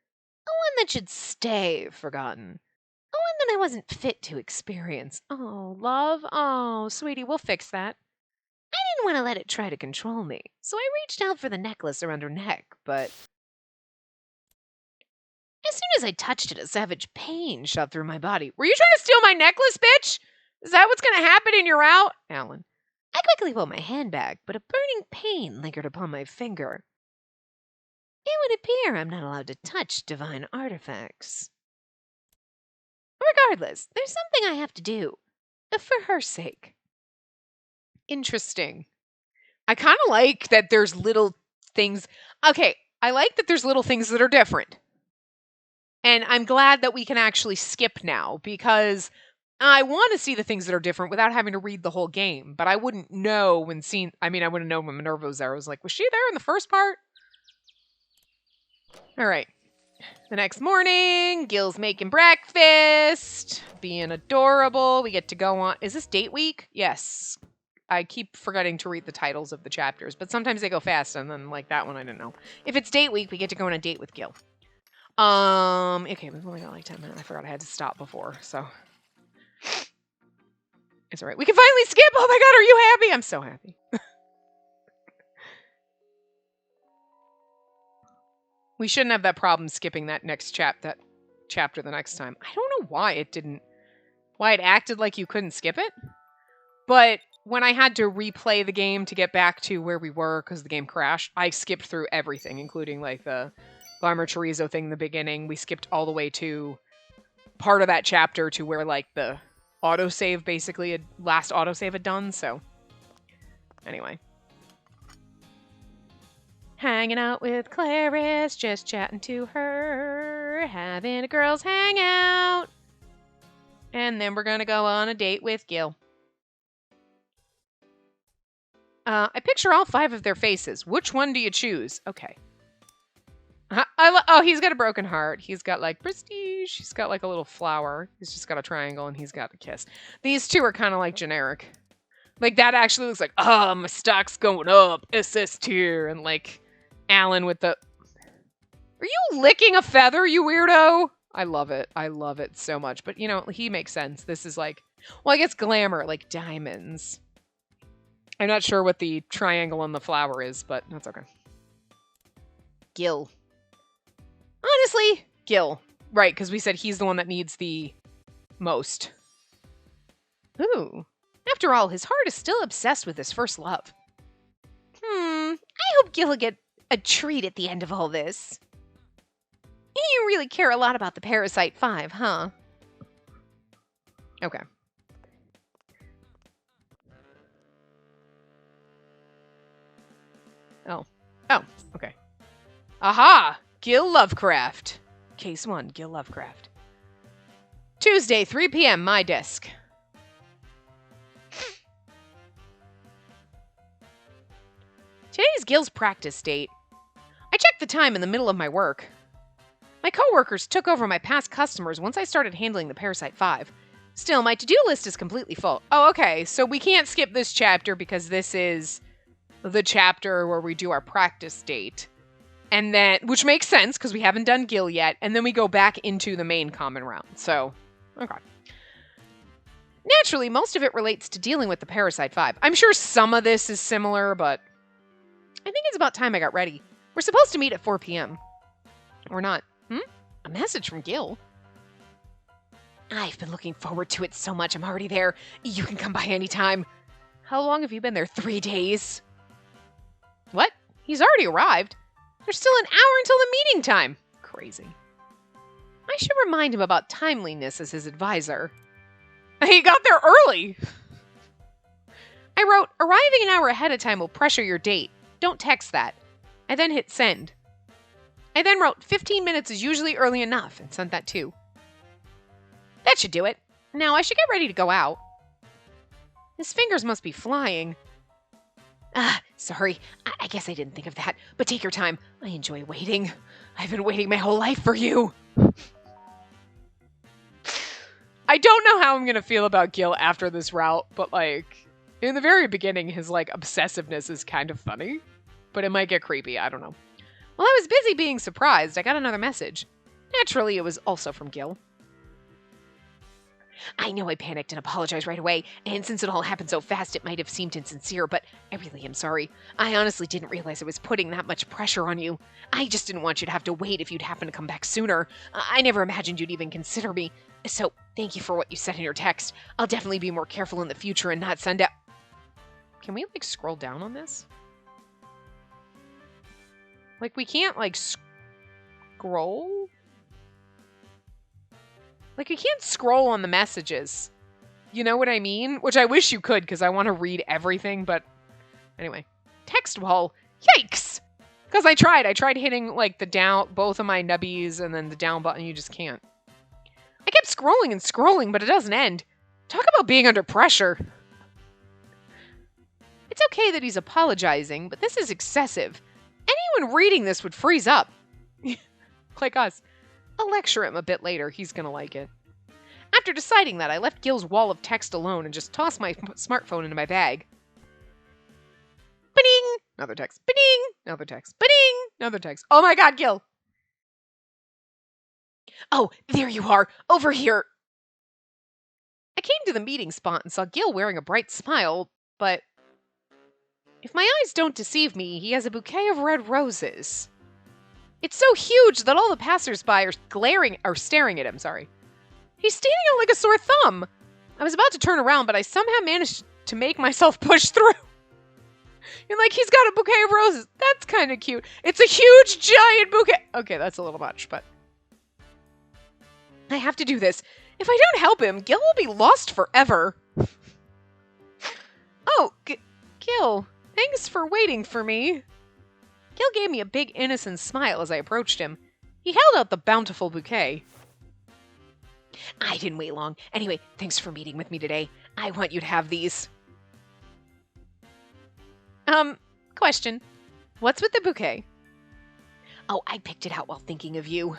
A one that should stay forgotten. A one that I wasn't fit to experience. Oh, love. Oh, sweetie, we'll fix that. I didn't want to let it try to control me, so I reached out for the necklace around her neck, but as soon as I touched it, a savage pain shot through my body. Were you trying to steal my necklace, bitch? Is that what's going to happen in your route? Alan. I quickly pulled my hand back, but a burning pain lingered upon my finger. It would appear I'm not allowed to touch divine artifacts. Regardless, there's something I have to do, for her sake. Interesting. I kind of like that there's little things. Okay, I like that there's little things that are different. And I'm glad that we can actually skip now because I want to see the things that are different without having to read the whole game. But I wouldn't know when seeing. I mean, I wouldn't know when Minerva was there. I was like, was she there in the first part? All right. The next morning, Gil's making breakfast, being adorable. We get to go on. Is this date week? Yes. I keep forgetting to read the titles of the chapters, but sometimes they go fast, and then like that one, I didn't know. If it's date week, we get to go on a date with Gil. Okay, we've only got like 10 minutes. I forgot I had to stop before, so it's all right. We can finally skip. Oh my God, are you happy? I'm so happy. We shouldn't have that problem skipping that chapter the next time. I don't know why it acted like you couldn't skip it. But when I had to replay the game to get back to where we were because the game crashed, I skipped through everything, including like the Farmer Chorizo thing in the beginning. We skipped all the way to part of that chapter to where like the autosave last autosave had done. So anyway. Hanging out with Clarice, just chatting to her, having a girls' hangout. And then we're going to go on a date with Gil. I picture all 5 of their faces. Which one do you choose? Okay. Oh, he's got a broken heart. He's got like prestige. He's got like a little flower. He's just got a triangle and he's got a kiss. These two are kind of like generic. Like that actually looks like, oh, my stock's going up. SS tier. And like Alan with the... Are you licking a feather, you weirdo? I love it. I love it so much. But, you know, he makes sense. This is like... Well, I guess glamour, like diamonds. I'm not sure what the triangle and the flower is, but that's okay. Gil. Honestly, Gil. Right, because we said he's the one that needs the most. Ooh. After all, his heart is still obsessed with his first love. I hope Gil will get a treat at the end of all this. You really care a lot about the Parasite 5, huh? Okay. Oh, okay. Aha! Gil Lovecraft. Case 1, Gil Lovecraft. Tuesday, 3 p.m., my desk. Today's Gil's practice date. I checked the time in the middle of my work. My coworkers took over my past customers once I started handling the Parasite 5. Still, my to-do list is completely full. Oh, okay, so we can't skip this chapter because this is the chapter where we do our practice date. And then, which makes sense because we haven't done Gil yet, and then we go back into the main common round. So, okay. Naturally, most of it relates to dealing with the Parasite 5. I'm sure some of this is similar, but I think it's about time I got ready. We're supposed to meet at 4 p.m. Or not. A message from Gil. I've been looking forward to it so much. I'm already there. You can come by anytime. How long have you been there? 3 days? What? He's already arrived? There's still an hour until the meeting time. Crazy. I should remind him about timeliness as his advisor. He got there early. I wrote, arriving an hour ahead of time will pressure your date. Don't text that. I then hit send. I then wrote, 15 minutes is usually early enough, and sent that too. That should do it. Now I should get ready to go out. His fingers must be flying. Ah, sorry. I guess I didn't think of that. But take your time. I enjoy waiting. I've been waiting my whole life for you. I don't know how I'm gonna feel about Gil after this route, but like, in the very beginning, his like obsessiveness is kind of funny. But it might get creepy, I don't know. While I was busy being surprised, I got another message. Naturally, it was also from Gil. I know I panicked and apologized right away, and since it all happened so fast, it might have seemed insincere, but I really am sorry. I honestly didn't realize I was putting that much pressure on you. I just didn't want you to have to wait if you'd happen to come back sooner. I never imagined you'd even consider me. So, thank you for what you said in your text. I'll definitely be more careful in the future and not send out. Can we, like, scroll down on this? Like, we can't, like, scroll? Like, you can't scroll on the messages. You know what I mean? Which I wish you could, because I want to read everything, but... Anyway. Text wall. Yikes! Because I tried hitting, like, the down... Both of my nubbies and then the down button. You just can't. I kept scrolling and scrolling, but it doesn't end. Talk about being under pressure. It's okay that he's apologizing, but this is excessive. Anyone reading this would freeze up. Like us. I'll lecture him a bit later. He's gonna like it. After deciding that, I left Gil's wall of text alone and just tossed my smartphone into my bag. Ba-ding! Another text. Ba-ding! Another text. Ba-ding! Another text. Oh my god, Gil! Oh, there you are! Over here! I came to the meeting spot and saw Gil wearing a bright smile, but... If my eyes don't deceive me, he has a bouquet of red roses. It's so huge that all the passersby are staring at him, He's standing out like a sore thumb. I was about to turn around, but I somehow managed to make myself push through. You're like, he's got a bouquet of roses. That's kind of cute. It's a huge, giant bouquet. Okay, that's a little much, but... I have to do this. If I don't help him, Gil will be lost forever. Oh, Gil, thanks for waiting for me. Gil gave me a big innocent smile as I approached him. He held out the bountiful bouquet. I didn't wait long. Anyway, thanks for meeting with me today. I want you to have these. Question. What's with the bouquet? Oh, I picked it out while thinking of you.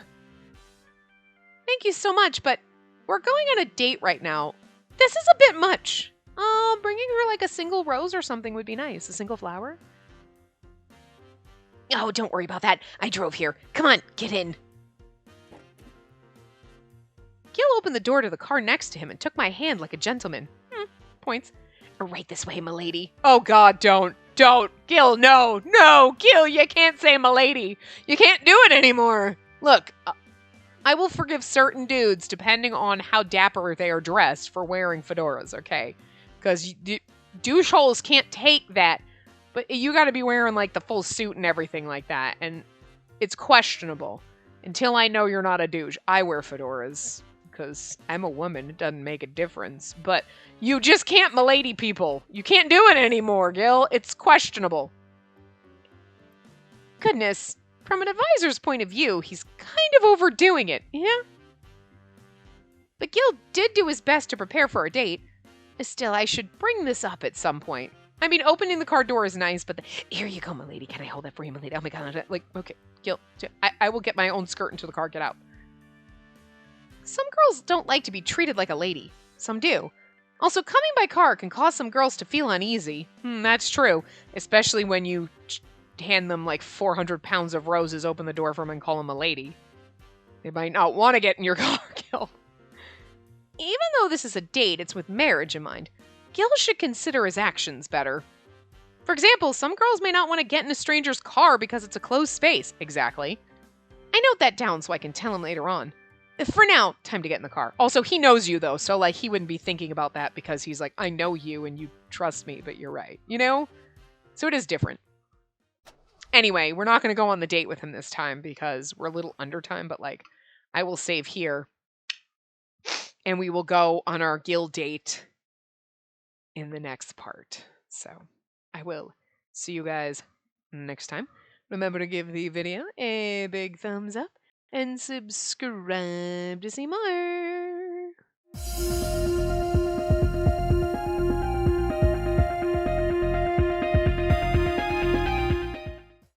Thank you so much, but we're going on a date right now. This is a bit much. Bringing her like a single rose or something would be nice. A single flower? Oh, don't worry about that. I drove here. Come on, get in. Gil opened the door to the car next to him and took my hand like a gentleman. Points. Right this way, milady. Oh god, don't. Gil, no. Gil, you can't say milady. You can't do it anymore. Look, I will forgive certain dudes depending on how dapper they are dressed for wearing fedoras, okay? Because doucheholes can't take that. But you gotta be wearing, like, the full suit and everything like that. And it's questionable. Until I know you're not a douche. I wear fedoras. Because I'm a woman. It doesn't make a difference. But you just can't milady people. You can't do it anymore, Gil. It's questionable. Goodness. From an advisor's point of view, he's kind of overdoing it, yeah? But Gil did do his best to prepare for a date. Still, I should bring this up at some point. I mean, opening the car door is nice, but here you go, milady. Can I hold that for you, milady? Oh my god. Like, okay, Gil, I will get my own skirt into the car. Get out. Some girls don't like to be treated like a lady. Some do. Also, coming by car can cause some girls to feel uneasy. That's true. Especially when you hand them like 400 pounds of roses, open the door for them, and call them a lady. They might not want to get in your car, Gil. Even though this is a date, it's with marriage in mind. Gil should consider his actions better. For example, some girls may not want to get in a stranger's car because it's a closed space. Exactly. I note that down so I can tell him later on. For now, time to get in the car. Also, he knows you, though, so, like, he wouldn't be thinking about that because he's like, I know you and you trust me, but you're right. You know? So it is different. Anyway, we're not going to go on the date with him this time because we're a little under time, but, like, I will save here. And we will go on our Gil date in the next part. So, I will see you guys next time. Remember to give the video a big thumbs up and subscribe to see more.